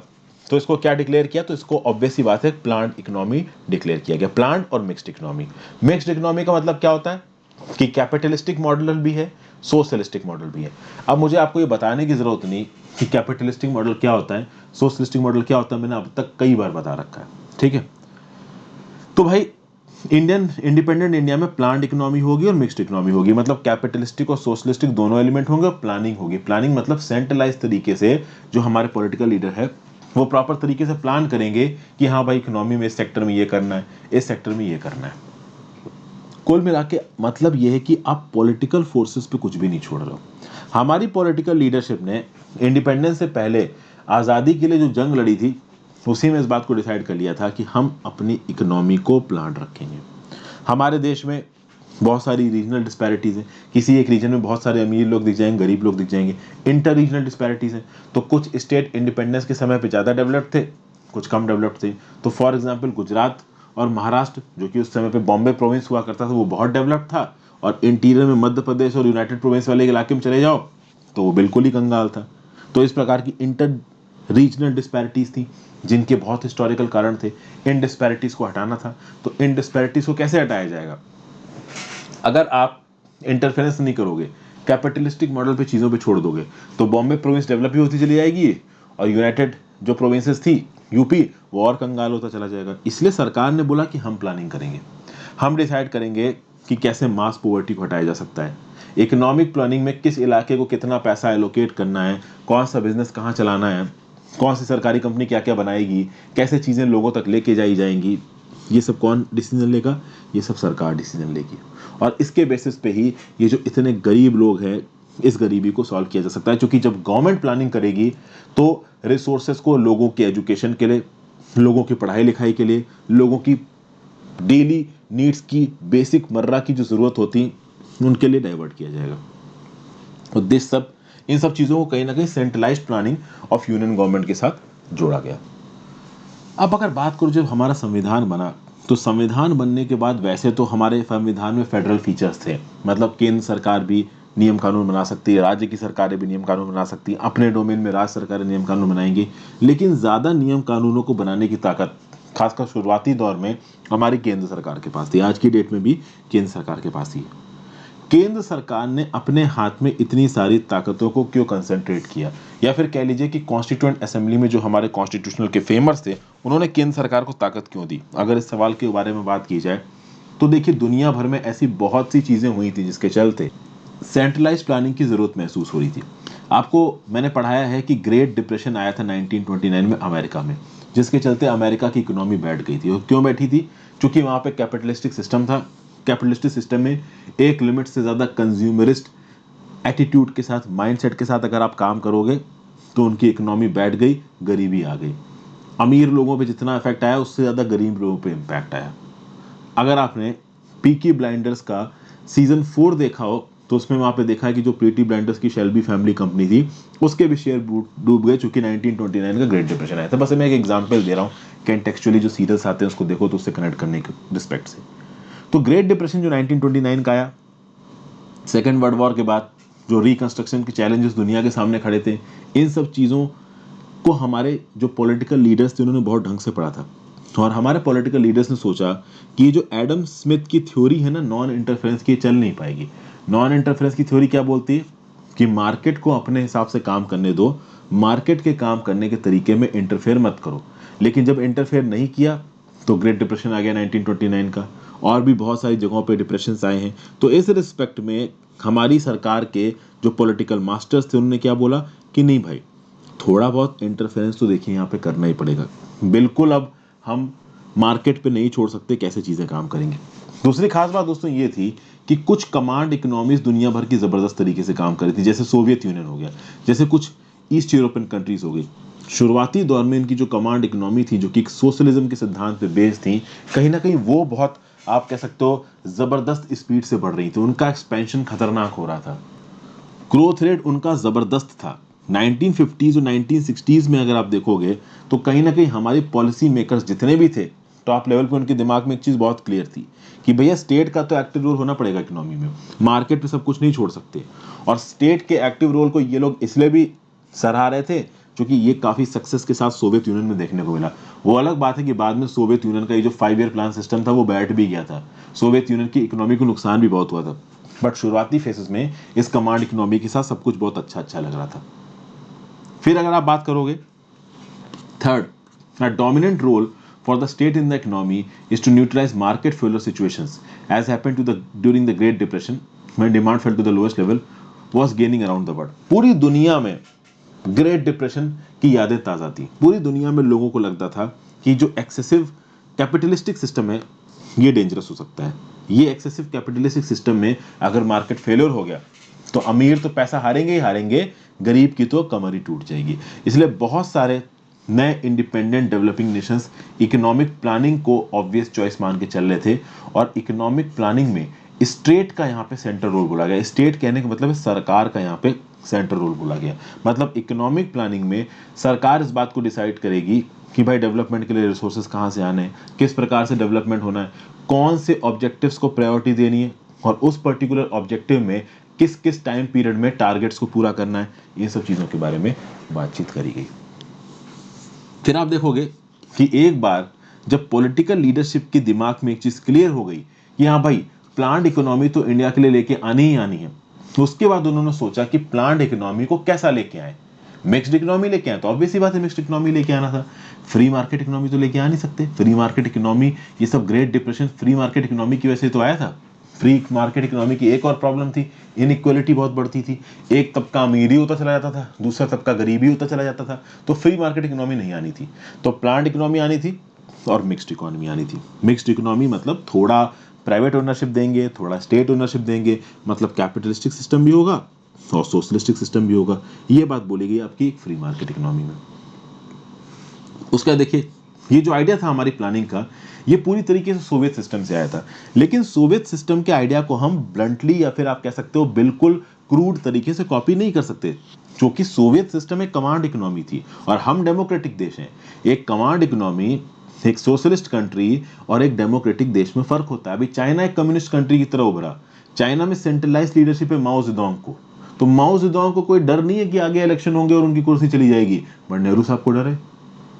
तो इसको क्या डिक्लेयर किया, तो इसको ऑब्वियस सी बात है प्लांट इकोनॉमी डिक्लेयर किया गया। प्लांट और मिक्स्ड इकोनॉमी। मिक्स्ड इकोनॉमी का मतलब क्या होता है कि कैपिटलिस्टिक मॉडल भी है, सोशलिस्टिक मॉडल भी है। अब मुझे आपको ये बताने की जरूरत नहीं कि कैपिटलिस्टिक मॉडल क्या होता है, सोशलिस्टिक मॉडल क्या होता है, मैंने अब तक कई बार बता रखा है, ठीक है। तो भाई इंडियन इंडिपेंडेंट इंडिया में प्लांट इकोनॉमी होगी और मिक्स्ड इकोनॉमी होगी, मतलब कैपिटलिस्टिक और सोशलिस्टिक दोनों एलिमेंट होंगे, और प्लानिंग होगी। प्लानिंग मतलब सेंट्रलाइज तरीके से जो हमारे पॉलिटिकल लीडर है वो प्रॉपर तरीके से प्लान करेंगे कि हाँ भाई इकोनॉमी में इस सेक्टर में ये करना है, इस सेक्टर में ये करना है। कुल मिला के मतलब यह है कि आप पॉलिटिकल फोर्सेस पे कुछ भी नहीं छोड़ रहे हो। हमारी पॉलिटिकल लीडरशिप ने इंडिपेंडेंस से पहले आज़ादी के लिए जो जंग लड़ी थी, उसी में इस बात को डिसाइड कर लिया था कि हम अपनी इकोनॉमी को प्लान रखेंगे। हमारे देश में बहुत सारी रीजनल डिस्पैरिटीज हैं, किसी एक रीजन में बहुत सारे अमीर लोग दिख जाएंगे, गरीब लोग दिख जाएंगे। इंटर रीजनल डिस्पैरिटीज हैं, तो कुछ स्टेट इंडिपेंडेंस के समय पे ज़्यादा डेवलप्ड थे, कुछ कम डेवलप्ड थे। तो फॉर एग्जाम्पल गुजरात और महाराष्ट्र, जो कि उस समय पे बॉम्बे प्रोविंस हुआ करता था, वो बहुत डेवलप्ड था, और इंटीरियर में मध्य प्रदेश और यूनाइटेड प्रोविंस वाले इलाके में चले जाओ तो वो बिल्कुल ही कंगाल था। तो इस प्रकार की इंटर रीजनल डिस्पैरिटीज थी, जिनके बहुत हिस्टोरिकल कारण थे। इन डिस्पैरिटीज को हटाना था, तो इन डिस्पैरिटीज को कैसे हटाया जाएगा? अगर आप इंटरफेरेंस नहीं करोगे, कैपिटलिस्टिक मॉडल पे चीजों पे छोड़ दोगे, तो बॉम्बे प्रोविंस डेवलप ही होती चली जाएगी, और यूनाइटेड जो प्रोविंसेस थी यूपी, वो और कंगाल होता चला जाएगा। इसलिए सरकार ने बोला कि हम प्लानिंग करेंगे, हम डिसाइड करेंगे कि कैसे मास पॉवर्टी को हटाया जा सकता है। इकोनॉमिक प्लानिंग में किस इलाके को कितना पैसा एलोकेट करना है, कौन सा बिजनेस कहाँ चलाना है, कौन सी सरकारी कंपनी क्या क्या बनाएगी, कैसे चीज़ें लोगों तक लेके जाई जाएंगी, ये सब कौन डिसीजन लेगा? ये सब सरकार डिसीजन लेगी। और इसके बेसिस पे ही ये जो इतने गरीब लोग हैं, इस गरीबी को सॉल्व किया जा सकता है। क्योंकि जब गवर्नमेंट प्लानिंग करेगी तो रिसोर्सेज को लोगों के एजुकेशन के लिए, लोगों की पढ़ाई लिखाई के लिए, लोगों की डेली नीड्स की बेसिक मर्रा की जो ज़रूरत होती उनके लिए डाइवर्ट किया जाएगा। उद्देश्य सब इन सब चीज़ों को कहीं ना कहीं centralised planning of union government के साथ जोड़ा गया। अब अगर बात करूं जब हमारा संविधान बना, तो संविधान बनने के बाद वैसे तो हमारे संविधान में फेडरल फीचर्स थे, मतलब केंद्र सरकार भी नियम कानून बना सकती है, राज्य की सरकारें भी नियम कानून बना सकती हैं, अपने डोमेन में राज्य सरकारें नियम कानून बनाएंगी। लेकिन ज़्यादा नियम कानूनों को बनाने की ताकत खासकर शुरुआती दौर में हमारी केंद्र सरकार के पास थी। आज की डेट में भी केंद्र सरकार के पास ही है। केंद्र सरकार ने अपने हाथ में इतनी सारी ताकतों को क्यों कंसंट्रेट किया, या फिर कह लीजिए कि कॉन्स्टिट्यूएंट असेंबली में जो हमारे कॉन्स्टिट्यूशनल के फेमर्स थे, उन्होंने केंद्र सरकार को ताकत क्यों दी? अगर इस सवाल के बारे में बात की जाए तो देखिए, दुनिया भर में ऐसी बहुत सी चीजें हुई थी जिसके चलते सेंट्रलाइज प्लानिंग की जरूरत महसूस हो रही थी। आपको मैंने पढ़ाया है कि ग्रेट डिप्रेशन आया था 1929 में अमेरिका में, जिसके चलते अमेरिका की इकोनॉमी बैठ गई थी। और क्यों बैठी थी? क्योंकि वहां पे कैपिटलिस्टिक सिस्टम था। कैपिटलिस्टिक सिस्टम में एक लिमिट से ज्यादा कंज्यूमरिस्ट एटीट्यूड के साथ, माइंडसेट के साथ अगर आप काम करोगे तो उनकी इकोनॉमी बैठ गई, गरीबी आ गई। अमीर लोगों पे जितना इफेक्ट आया उससे ज्यादा गरीब लोगों पे इम्पैक्ट आया। अगर आपने पीकी ब्लाइंडर्स का सीजन 4 देखा हो तो उसमें वहां पे देखा है कि जो प्रीटी ब्लाइंडर्स की शेल्बी फैमिली कंपनी थी उसके भी शेयर डूब गए, चूंकि 1929 का ग्रेट डिप्रेशन आया था। बस मैं एक एग्जांपल दे रहा हूँ, कंटेक्चुअली जो सीरियल्स आते हैं उसको देखो तो उससे कनेक्ट करने के रिस्पेक्ट से। तो ग्रेट डिप्रेशन जो 1929 का आया, सेकेंड वर्ल्ड वॉर के बाद जो रिकंस्ट्रक्शन के चैलेंजेस दुनिया के सामने खड़े थे, इन सब चीज़ों को हमारे जो पॉलिटिकल लीडर्स थे उन्होंने बहुत ढंग से पढ़ा था। और हमारे पॉलिटिकल लीडर्स ने सोचा कि ये जो एडम स्मिथ की थ्योरी है ना, नॉन इंटरफेरेंस की, चल नहीं पाएगी। नॉन इंटरफेरेंस की थ्योरी क्या बोलती है कि मार्केट को अपने हिसाब से काम करने दो, मार्केट के काम करने के तरीके में इंटरफेयर मत करो। लेकिन जब इंटरफेयर नहीं किया तो ग्रेट डिप्रेशन आ गया 1929 का, और भी बहुत सारी जगहों पे डिप्रेशन आए हैं। तो इस रिस्पेक्ट में हमारी सरकार के जो पॉलिटिकल मास्टर्स थे उन्होंने क्या बोला कि नहीं भाई, थोड़ा बहुत इंटरफेरेंस तो देखिए यहाँ पे करना ही पड़ेगा। बिल्कुल अब हम मार्केट पे नहीं छोड़ सकते कैसे चीजें काम करेंगे। दूसरी खास बात दोस्तों ये थी कि कुछ कमांड इकोनॉमीज दुनिया भर की जबरदस्त तरीके से काम कर रही थी, जैसे सोवियत यूनियन हो गया, जैसे कुछ ईस्ट यूरोपियन कंट्रीज हो गई। शुरुआती दौर में इनकी जो कमांड इकोनॉमी थी, जो कि सोशलिज्म के सिद्धांत पे बेस्ड थी, कहीं ना कहीं वो बहुत, आप कह सकते हो, जबरदस्त स्पीड से बढ़ रही थी। उनका एक्सपेंशन खतरनाक हो रहा था, ग्रोथ रेट उनका जबरदस्त था। 1950s और 1960s में अगर आप देखोगे तो कहीं ना कहीं हमारे पॉलिसी मेकर्स जितने भी थे टॉप लेवल पे, उनके दिमाग में एक चीज बहुत क्लियर थी कि भैया स्टेट का तो एक्टिव रोल होना पड़ेगा इकोनॉमी में, मार्केट पे सब कुछ नहीं छोड़ सकते। और स्टेट के एक्टिव रोल को ये लोग इसलिए भी सराह रहे थे क्योंकि ये काफी सक्सेस के साथ सोवियत यूनियन में देखने को मिला। वो अलग बात है कि बाद में सोवियत यूनियन का ये जो 5 ईयर प्लान सिस्टम था वो बैठ भी गया था, सोवियत यूनियन की इकोनॉमी को नुकसान भी बहुत हुआ था। बट शुरुआती फेजेस में इस कमांड इकोनॉमी के साथ सब कुछ बहुत अच्छा अच्छा लग रहा था। फिर अगर आप बात करोगे third, a dominant role for the state in the economy is to neutralize market failure situations, as happened to the during the Great Depression when demand fell to the lowest level was gaining around the world। पूरी दुनिया में great depression की यादें ताज़ा थी। पूरी दुनिया में लोगों को लगता था कि जो एक्सेसिव कैपिटलिस्टिक सिस्टम है ये डेंजरस हो सकता है। ये एक्सेसिव कैपिटलिस्टिक सिस्टम में अगर मार्केट फेलियर हो गया तो अमीर तो पैसा हारेंगे ही हारेंगे, गरीब की तो कमर ही टूट जाएगी। इसलिए बहुत सारे नए independent developing Nations economic planning को ऑब्वियस चॉइस मान के चल रहे थे। और इकोनॉमिक प्लानिंग में स्टेट का यहाँ पे सेंट्रल रोल बोला गया। स्टेट कहने का मतलब है सरकार का यहाँ पे सेंट्रल रोल बोला गया। मतलब इकोनॉमिक प्लानिंग में सरकार इस बात को डिसाइड करेगी कि भाई डेवलपमेंट के लिए रिसोर्सेज कहाँ से आने हैं, किस प्रकार से डेवलपमेंट होना है, कौन से ऑब्जेक्टिव्स को प्रायोरिटी देनी है, और उस पर्टिकुलर ऑब्जेक्टिव में किस किस टाइम पीरियड में टारगेट्स को पूरा करना है। ये सब चीज़ों के बारे में बातचीत करी गई। फिर आप देखोगे कि एक बार जब पॉलिटिकल लीडरशिप के दिमाग में एक चीज क्लियर हो गई कि हाँ भाई, प्लान्ड इकोनॉमी तो इंडिया के लिए लेके आनी ही आनी है, तो उसके बाद उन्होंने सोचा कि प्लान्ड इकोनॉमी को कैसा लेके आए। मिक्स्ड इकोनॉमी लेके आए तो ऑब्वियस सी बात है, मिक्स्ड इकोनॉमी लेके आना था। फ्री मार्केट इकोनॉमी तो लेके आ नहीं सकते। फ्री मार्केट इकोनॉमी, ये सब great depression free market economy की वजह से तो आया था। फ्री मार्केट इकोनॉमी की एक और प्रॉब्लम थी, इनइक्वालिटी बहुत बढ़ती थी। एक तबका अमीर ही होता चला जाता था, दूसरा तबका गरीबी होता चला जाता था। तो फ्री मार्केट इकोनॉमी नहीं आनी थी, तो प्लान्ड इकोनॉमी आनी थी और मिक्स्ड इकोनॉमी आनी थी। मिक्स्ड इकोनॉमी मतलब थोड़ा प्राइवेट ओनरशिप देंगे, थोड़ा स्टेट ओनरशिप देंगे, मतलब कैपिटलिस्टिक सिस्टम भी होगा और सोशलिस्टिक सिस्टम भी होगा। ये बात बोली गई आपकी फ्री मार्केट इकोनॉमी में। उसका देखिए, ये जो आइडिया था हमारी प्लानिंग का, ये पूरी तरीके से सोवियत सिस्टम से आया था। लेकिन सोवियत सिस्टम के आइडिया को हम ब्लंटली, या फिर आप कह सकते हो बिल्कुल क्रूड तरीके से कॉपी नहीं कर सकते, क्योंकि सोवियत सिस्टम एक कमांड इकोनॉमी थी और हम डेमोक्रेटिक देश हैं। एक कमांड इकोनॉमी, एक सोशलिस्ट कंट्री और एक डेमोक्रेटिक देश में फर्क होता है। अभी चाइना एक कम्युनिस्ट कंट्री की तरह उभरा, चाइना में सेंट्रलाइज लीडरशिप है माओ जेडोंग को, तो माओ जेडोंग को कोई डर नहीं है कि आगे इलेक्शन होंगे और उनकी कुर्सी चली जाएगी, बट नेहरू साहब को डर है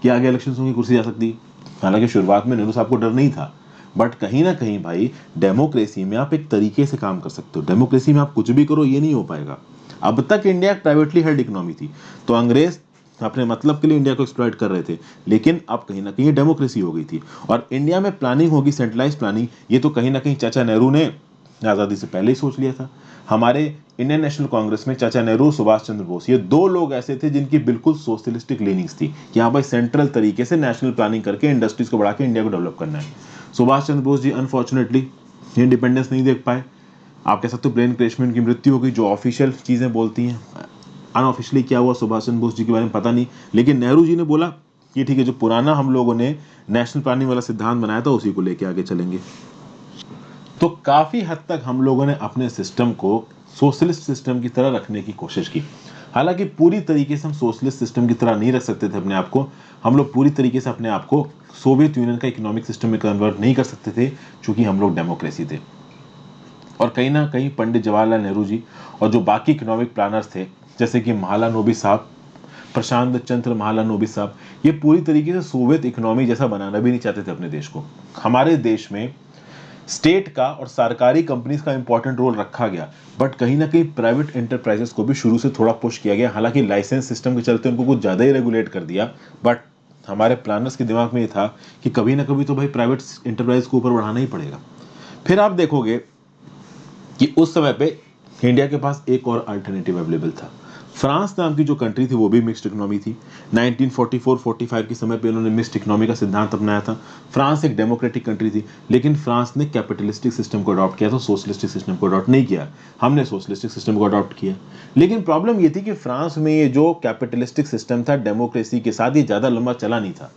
कि आगे इलेक्शन होंगे, कुर्सी जा सकती है। हालांकि शुरुआत में नेहरू साहब को डर नहीं था, बट कहीं ना कहीं भाई डेमोक्रेसी में आप एक तरीके से काम कर सकते हो, डेमोक्रेसी में आप कुछ भी करो ये नहीं हो पाएगा। अब तक इंडिया प्राइवेटली हेल्ड इकोनॉमी थी, तो अंग्रेज अपने मतलब के लिए इंडिया को एक्सप्लॉइट कर रहे थे, लेकिन अब कहीं ना कहीं डेमोक्रेसी हो गई थी और इंडिया में प्लानिंग होगी, सेंट्रलाइज प्लानिंग, ये तो कहीं ना कहीं चाचा नेहरू ने आज़ादी से पहले ही सोच लिया था। हमारे इंडियन नेशनल कांग्रेस में चाचा नेहरू, सुभाष चंद्र बोस, ये दो लोग ऐसे थे जिनकी बिल्कुल सोशलिस्टिक लीनिंग्स थी कि हाँ भाई सेंट्रल तरीके से नेशनल प्लानिंग करके इंडस्ट्रीज को बढ़ा के इंडिया को डेवलप करना है। सुभाष चंद्र बोस जी अनफॉर्चुनेटली इंडिपेंडेंस नहीं देख पाए, आप कह सकते हो ब्रेन क्रैश में उनकी मृत्यु हो गई, जो ऑफिशियल चीज़ें बोलती हैं। अनऑफिशियली क्या हुआ सुभाष चंद्र बोस जी के बारे में पता नहीं, लेकिन नेहरू जी ने बोला कि ठीक है, जो पुराना हम लोगों ने नेशनल प्लानिंग वाला सिद्धांत बनाया था उसी को लेके आगे चलेंगे। तो काफी हद तक हम लोगों ने अपने सिस्टम को सोशलिस्ट सिस्टम की तरह रखने की कोशिश की। हालांकि पूरी तरीके से हम सोशलिस्ट सिस्टम की तरह नहीं रख सकते थे अपने आप को, हम लोग पूरी तरीके से अपने आप को सोवियत यूनियन का इकोनॉमिक सिस्टम में कन्वर्ट नहीं कर सकते थे, क्योंकि हम लोग डेमोक्रेसी थे। और कहीं ना कहीं पंडित जवाहरलाल नेहरू जी और जो बाकी इकोनॉमिक प्लानर्स थे, जैसे कि महालानोबिस साहब, प्रशांत चंद्र महालानोबिस साहब, ये पूरी तरीके से सोवियत इकोनॉमी जैसा बनाना भी नहीं चाहते थे अपने देश को। हमारे देश में स्टेट का और सरकारी कंपनीज का इंपॉर्टेंट रोल रखा गया, बट कहीं ना कहीं प्राइवेट एंटरप्राइजेस को भी शुरू से थोड़ा पुश किया गया। हालांकि लाइसेंस सिस्टम के चलते उनको कुछ ज़्यादा ही रेगुलेट कर दिया, बट हमारे प्लानर्स के दिमाग में ये था कि कभी ना कभी तो भाई प्राइवेट एंटरप्राइज को ऊपर बढ़ाना ही पड़ेगा। फिर आप देखोगे कि उस समय पे इंडिया के पास एक और अल्टरनेटिव अवेलेबल था। फ्रांस नाम की जो कंट्री थी वो भी मिक्स्ड इकोनॉमी थी। 1944-45 के समय पे उन्होंने मिक्स्ड इकोनॉमी का सिद्धांत अपनाया था। फ्रांस एक डेमोक्रेटिक कंट्री थी, लेकिन फ्रांस ने कैपिटलिस्टिक सिस्टम को अडॉप्ट किया था, सोशलिस्टिक सिस्टम को अडॉप्ट नहीं किया। हमने सोशलिस्टिक सिस्टम को अडॉप्ट किया, लेकिन प्रॉब्लम ये थी कि फ्रांस में ये जो कैपिटलिस्टिक सिस्टम था डेमोक्रेसी के साथ, ये ज़्यादा लंबा चला नहीं था।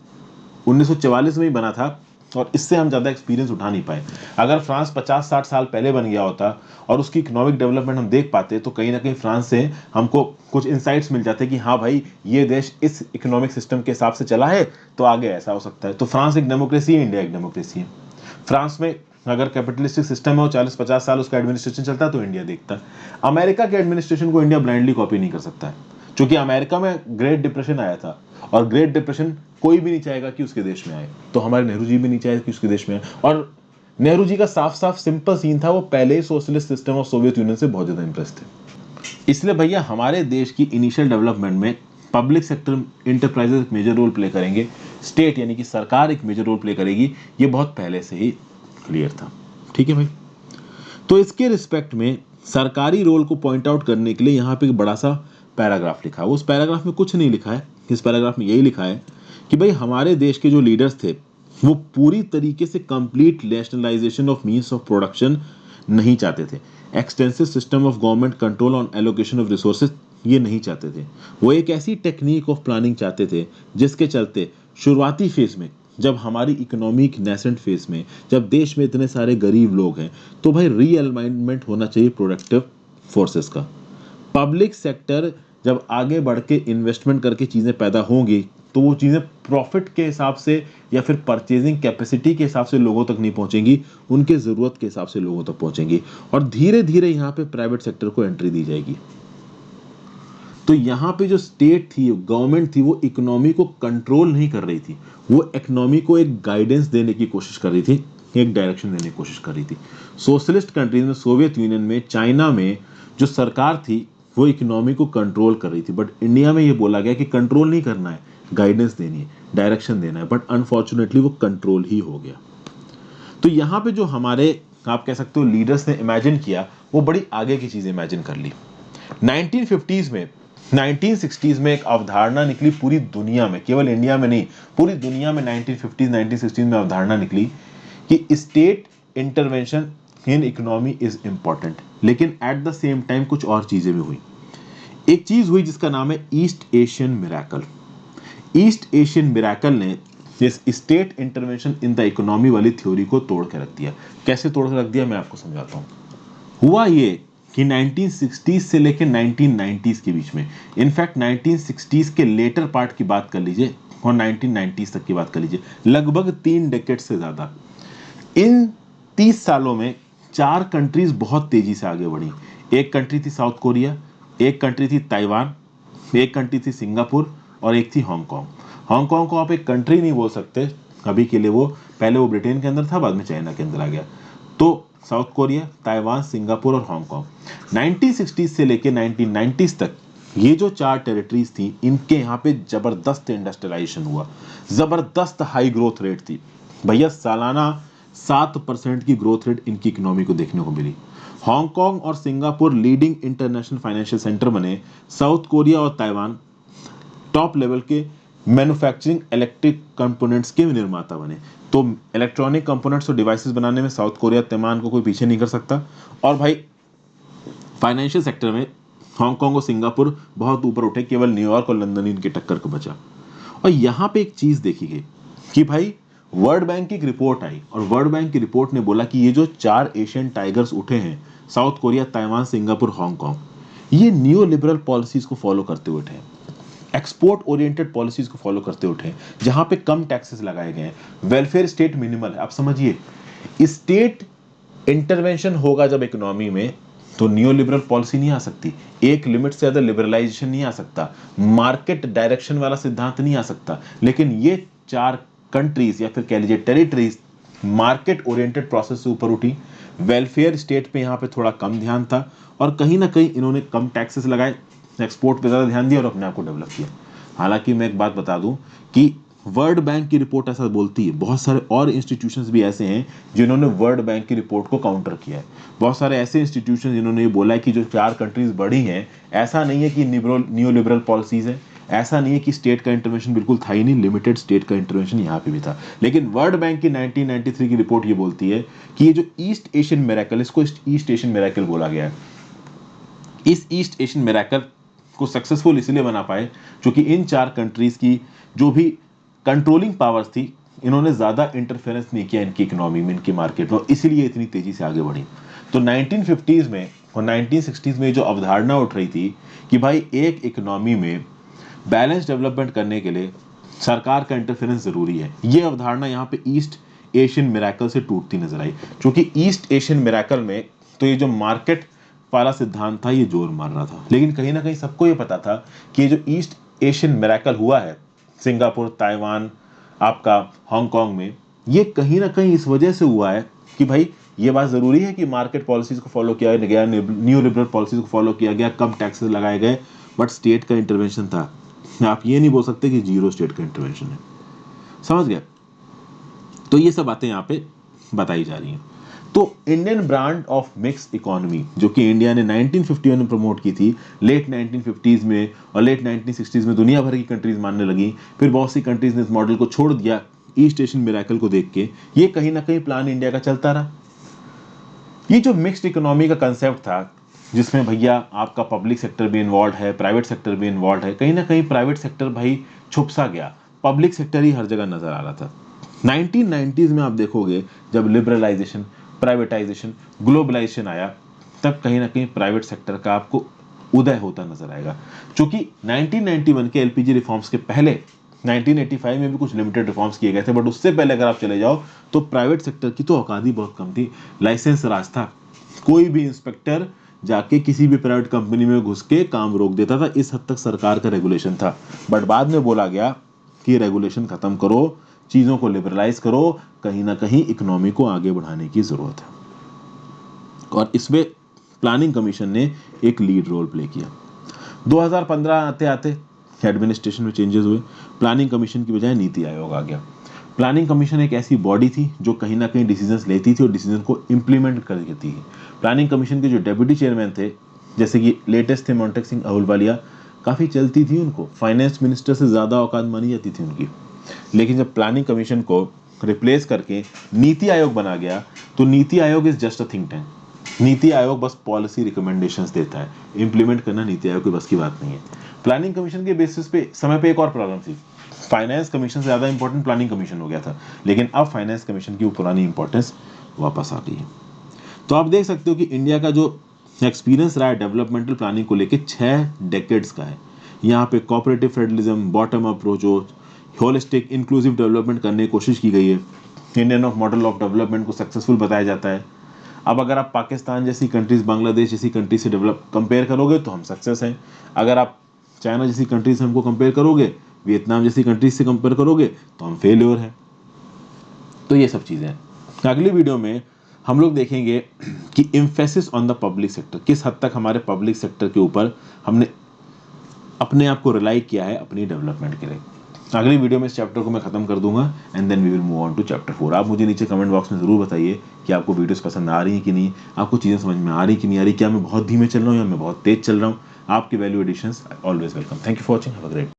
1944 में ही बना था और इससे हम ज़्यादा एक्सपीरियंस उठा नहीं पाए। अगर फ्रांस 50-60 साल पहले बन गया होता और उसकी इकोनॉमिक डेवलपमेंट हम देख पाते, तो कहीं ना कहीं फ्रांस से हमको कुछ इंसाइट्स मिल जाते कि हाँ भाई ये देश इस इकोनॉमिक सिस्टम के हिसाब से चला है तो आगे ऐसा हो सकता है। तो फ्रांस एक डेमोक्रेसी है, इंडिया एक डेमोक्रेसी है। फ्रांस में अगर कैपिटलिस्टिक सिस्टम है और 40-50 साल उसका एडमिनिस्ट्रेशन चलता है तो इंडिया देखता है। अमेरिका के एडमिनिस्ट्रेशन को इंडिया ब्लाइंडली कॉपी नहीं कर सकता है, क्योंकि अमेरिका में ग्रेट डिप्रेशन आया था और ग्रेट डिप्रेशन कोई भी नहीं चाहेगा कि उसके देश में आए, तो हमारे नेहरू जी भी नहीं चाहे कि उसके देश में आए। और नेहरू जी का साफ साफ सिंपल सीन था, वो पहले ही सोशलिस्ट सिस्टम और सोवियत यूनियन से बहुत ज्यादा इंप्रेस थे। इसलिए भैया हमारे देश की इनिशियल डेवलपमेंट में पब्लिक सेक्टर इंटरप्राइजेस एक मेजर रोल प्ले करेंगे, स्टेट यानी कि सरकार एक मेजर रोल प्ले करेगी, ये बहुत पहले से ही क्लियर था। ठीक है भाई, तो इसके रिस्पेक्ट में सरकारी रोल को पॉइंट आउट करने के लिए यहाँ पे एक बड़ा सा पैराग्राफ लिखा है। उस पैराग्राफ में कुछ नहीं लिखा है, इस पैराग्राफ में यही लिखा है कि भाई हमारे देश के जो लीडर्स थे वो पूरी तरीके से complete nationalisation of means of production नहीं चाहते थे, extensive system of government control on allocation of resources ये नहीं चाहते थे। वो एक ऐसी टेक्निक ऑफ प्लानिंग चाहते थे जिसके चलते शुरुआती फेज में, जब हमारी इकोनॉमिक नेसेंट फेज में, जब देश में इतने सारे गरीब लोग हैं, तो भाई रीअलाइनमेंट होना चाहिए प्रोडक्टिव फोर्सेस का। पब्लिक सेक्टर जब आगे बढ़ के इन्वेस्टमेंट करके चीज़ें पैदा होंगी तो वो चीज़ें प्रॉफिट के हिसाब से या फिर परचेजिंग कैपेसिटी के हिसाब से लोगों तक नहीं पहुंचेंगी, उनके ज़रूरत के हिसाब से लोगों तक पहुंचेंगी और धीरे धीरे यहाँ पे प्राइवेट सेक्टर को एंट्री दी जाएगी। तो यहाँ पे जो स्टेट थी, गवर्नमेंट थी, वो इकोनॉमी को कंट्रोल नहीं कर रही थी, वो इकोनॉमी को एक गाइडेंस देने की कोशिश कर रही थी, एक डायरेक्शन देने की कोशिश कर रही थी। सोशलिस्ट कंट्रीज में, सोवियत यूनियन में, चाइना में जो सरकार थी वो इकोनॉमी को कंट्रोल कर रही थी, बट इंडिया में ये बोला गया कि कंट्रोल नहीं करना है, गाइडेंस देनी है, डायरेक्शन देना है, बट अनफॉर्चुनेटली वो कंट्रोल ही हो गया। तो यहाँ पे जो हमारे आप कह सकते हो लीडर्स ने इमेजिन किया वो बड़ी आगे की चीज़ इमेजिन कर ली। 1950s में, 1960s में एक अवधारणा निकली पूरी दुनिया में, केवल इंडिया में नहीं, पूरी दुनिया में 1950s 1960s में अवधारणा निकली कि state intervention in economy is important. लेकिन एट द सेम टाइम कुछ और चीजें भी हुई। एक चीज हुई जिसका नाम है east Asian miracle. East Asian miracle ने इस state intervention in the economy वाली थ्योरी को तोड़ के रख दिया। कैसे तोड़ के रख दिया मैं आपको समझाता हूँ। हुआ ये कि 1960s से लेकर 1990s के बीच में, इनफैक्ट 1960s के लेटर पार्ट की बात कर लीजिए और 1990s तक की बात कर लीजिए, लगभग 3 डेकेड से ज्यादा, इन 30 सालों में 4 कंट्रीज बहुत तेजी से आगे बढ़ी। एक कंट्री थी साउथ कोरिया, एक कंट्री थी ताइवान, एक कंट्री थी सिंगापुर और एक थी हांगकांग। हांगकांग को आप एक कंट्री नहीं बोल सकते अभी के लिए, वो पहले वो ब्रिटेन के अंदर था, बाद में चाइना के अंदर आ गया। तो साउथ कोरिया, ताइवान, सिंगापुर और हांगकांग 1960 से लेकर 1990s तक ये जो 4 टेरिटरीज थी, इनके यहाँ पे जबरदस्त इंडस्ट्रियलाइजेशन हुआ, जबरदस्त हाई ग्रोथ रेट थी भैया। सालाना 7% की ग्रोथ रेट इनकी इकोनॉमी को देखने को मिली। हांगकांग और Singapore leading international financial centre बने। साउथ कोरिया और ताइवान टॉप लेवल के मैन्युफैक्चरिंग इलेक्ट्रिक कंपोनेंट्स के निर्माता बने। तो इलेक्ट्रॉनिक कंपोनेंट्स और डिवाइसेस बनाने में साउथ कोरिया, ताइवान को कोई पीछे नहीं कर सकता। और भाई फाइनेंशियल सेक्टर में हांगकांग और सिंगापुर बहुत ऊपर उठे, केवल न्यूयॉर्क और लंदन इनकी टक्कर को बचा। और यहाँ पे एक चीज देखी गई कि भाई वर्ल्ड बैंक की एक रिपोर्ट आई और वर्ल्ड बैंक की रिपोर्ट ने बोला कि ये जो 4 एशियन टाइगर्स उठे हैं, south Korea, Taiwan, Singapore, Hong Kong, ये न्यू लिबरल पॉलिसीज को फॉलो करते हुए उठे हैं, एक्सपोर्ट ओरिएंटेड पॉलिसीज को फॉलो करते उठे, जहां पे कम टैक्सेस लगाए गए हैं, वेलफेयर स्टेट मिनिमल है। आप समझिए, स्टेट इंटरवेंशन होगा जब इकोनॉमी में, तो न्यू लिबरल पॉलिसी नहीं आ सकती, एक लिमिट से ज्यादा लिबरलाइजेशन नहीं आ सकता, मार्केट डायरेक्शन वाला सिद्धांत नहीं आ सकता। लेकिन ये 4 कंट्रीज या फिर कह लीजिए टेरिटरीज मार्केट ओरिएंटेड प्रोसेस से ऊपर उठी, वेलफेयर स्टेट पे यहाँ पे थोड़ा कम ध्यान था, और कहीं ना कहीं इन्होंने कम टैक्सेस लगाए, एक्सपोर्ट पे ज्यादा ध्यान दिया और अपने आप को डेवलप किया। हालांकि मैं एक बात बता दूं कि वर्ल्ड बैंक की रिपोर्ट ऐसा बोलती है, बहुत सारे और इंस्टीट्यूशंस भी ऐसे हैं जिन्होंने वर्ल्ड बैंक की रिपोर्ट को काउंटर किया है। बहुत सारे ऐसे इंस्टीट्यूशन जिन्होंने ये बोला है कि जो 4 कंट्रीज बढ़ी हैं, ऐसा नहीं है कि न्यू लिबरल पॉलिसीज है, ऐसा नहीं है कि स्टेट का इंटरवेंशन बिल्कुल था ही नहीं, लिमिटेड स्टेट का इंटरवेंशन यहाँ पे भी था। लेकिन वर्ल्ड बैंक की 1993 की रिपोर्ट ये बोलती है कि ये जो ईस्ट एशियन मिरेकल, इसको ईस्ट एशियन मिरेकल बोला गया है, इस ईस्ट एशियन मिरेकल को सक्सेसफुल इसलिए बना पाए क्योंकि इन 4 कंट्रीज की जो भी कंट्रोलिंग पावर्स थी, इन्होंने ज्यादा इंटरफेरेंस नहीं किया इनकी इकोनॉमी में, इनकी मार्केट में, इसलिए इतनी तेजी से आगे बढ़ी। तो 1950s में और 1960s में जो अवधारणा उठ रही थी कि भाई एक इकोनॉमी में बैलेंस डेवलपमेंट करने के लिए सरकार का इंटरफेरेंस जरूरी है, ये अवधारणा यहाँ पे ईस्ट एशियन मिरेकल से टूटती नजर आई। क्योंकि ईस्ट एशियन मिरेकल में तो ये जो मार्केट वाला सिद्धांत था ये जोर मार रहा था, लेकिन कहीं ना कहीं सबको ये पता था कि ये जो ईस्ट एशियन मिरेकल हुआ है सिंगापुर, ताइवान, आपका हांगकांग में, ये कहीं ना कहीं इस वजह से हुआ है कि भाई ये बात जरूरी है कि मार्केट पॉलिसीज को फॉलो किया गया, न्यू लिबरल पॉलिसीज को फॉलो किया गया, कम टैक्सेस लगाए गए, बट स्टेट का इंटरवेंशन था। आप ये नहीं बोल सकते कि जीरो स्टेट का इंटरवेंशन है। समझ गया? तो ये सब बातें यहाँ पे बताई जा रही हैं। तो Indian brand of mix economy जो कि इंडिया ने 1951 में प्रमोट की थी, लेट 1950s में और लेट 1960s में दुनिया भर की कंट्रीज मानने लगी, फिर बहुत सी कंट्रीज ने इस मॉडल को छोड़ दिया ईस्ट एशियन मिरेकल को देख के, ये कहीं ना कहीं प्लान इंडिया का चलता रहा। ये जो मिक्स्ड इकोनॉमी का कंसेप्ट था, जिसमें भैया आपका पब्लिक सेक्टर भी इन्वॉल्व है, प्राइवेट सेक्टर भी इन्वॉल्व है, कहीं ना कहीं प्राइवेट सेक्टर भाई छुप सा गया, पब्लिक सेक्टर ही हर जगह नजर आ रहा था। 1990s में आप देखोगे जब लिबरलाइजेशन, प्राइवेटाइजेशन, ग्लोबलाइजेशन आया, तब कहीं ना कहीं प्राइवेट सेक्टर का आपको उदय होता नजर आएगा। क्योंकि 1991 के एलपीजी रिफॉर्म्स के पहले 1985 में भी कुछ लिमिटेड रिफॉर्म्स किए गए थे, बट उससे पहले अगर आप चले जाओ तो प्राइवेट सेक्टर की तो औकात ही बहुत कम थी, लाइसेंस राज था, कोई भी इंस्पेक्टर जाके किसी भी प्राइवेट कंपनी में घुस के काम रोक देता था, इस हद तक सरकार का रेगुलेशन था। बट बाद में बोला गया कि रेगुलेशन खत्म करो, चीजों को लिबरलाइज करो, कहीं ना कहीं इकोनॉमी को आगे बढ़ाने की जरूरत है, और इसमें प्लानिंग कमीशन ने एक लीड रोल प्ले किया। 2015 आते आते एडमिनिस्ट्रेशन में चेंजेस हुए, प्लानिंग कमीशन की बजाय नीति आयोग आ गया। प्लानिंग कमीशन एक ऐसी बॉडी थी जो कहीं ना कहीं डिसीजंस लेती थी और डिसीजन को इंप्लीमेंट कर देती थी। प्लानिंग कमीशन के जो डेप्यूटी चेयरमैन थे, जैसे कि लेटेस्ट थे मोंटेक सिंह अहलूवालिया, काफ़ी चलती थी, उनको फाइनेंस मिनिस्टर से ज़्यादा औकात मानी जाती थी उनकी। लेकिन जब प्लानिंग कमीशन को रिप्लेस करके नीति आयोग बना गया, तो NITI Aayog is just a think tank. NITI Aayog बस पॉलिसी रिकमेंडेशंस देता है, इंप्लीमेंट करना नीति आयोग की बस की बात नहीं है। प्लानिंग कमीशन के बेसिस पे समय पे एक और प्रॉब्लम थी, फाइनेंस कमीशन से ज़्यादा इंपॉर्टेंट प्लानिंग कमीशन हो गया था, लेकिन अब फाइनेंस कमीशन की वो पुरानी इंपॉर्टेंस वापस आ गई है। तो आप देख सकते हो कि इंडिया का जो एक्सपीरियंस रहा है डेवलपमेंटल प्लानिंग को लेके 6 डेकेड्स का है। यहाँ पे cooperative federalism, bottom approach, holistic inclusive development करने की कोशिश की गई है। Indian of model of development को सक्सेसफुल बताया जाता है। अब अगर आप पाकिस्तान जैसी कंट्रीज, बांग्लादेश जैसी कंट्री से डेवलप कंपेयर करोगे तो हम सक्सेस हैं। अगर आप चाइना जैसी कंट्री से हमको कंपेयर करोगे, वियतनाम जैसी कंट्रीज से कंपेयर करोगे तो हम फेल्योर हैं। तो ये सब चीज़ें हैं। अगली वीडियो में हम लोग देखेंगे कि emphasis on the public sector, किस हद तक हमारे पब्लिक सेक्टर के ऊपर हमने अपने आप को रिलाई किया है अपनी डेवलपमेंट के लिए। अगली वीडियो में इस चैप्टर को मैं खत्म कर दूंगा and then we will move on to chapter 4। आप मुझे नीचे कमेंट बॉक्स में जरूर बताइए कि आपको वीडियोस पसंद आ रही हैं कि नहीं, आपको चीज़ें समझ में आ रही कि नहीं आ रही, क्या मैं बहुत धीमे चल रहा हूँ या मैं बहुत तेज चल रहा हूँ। आपके value additions always welcome. Thank you for watching, have a great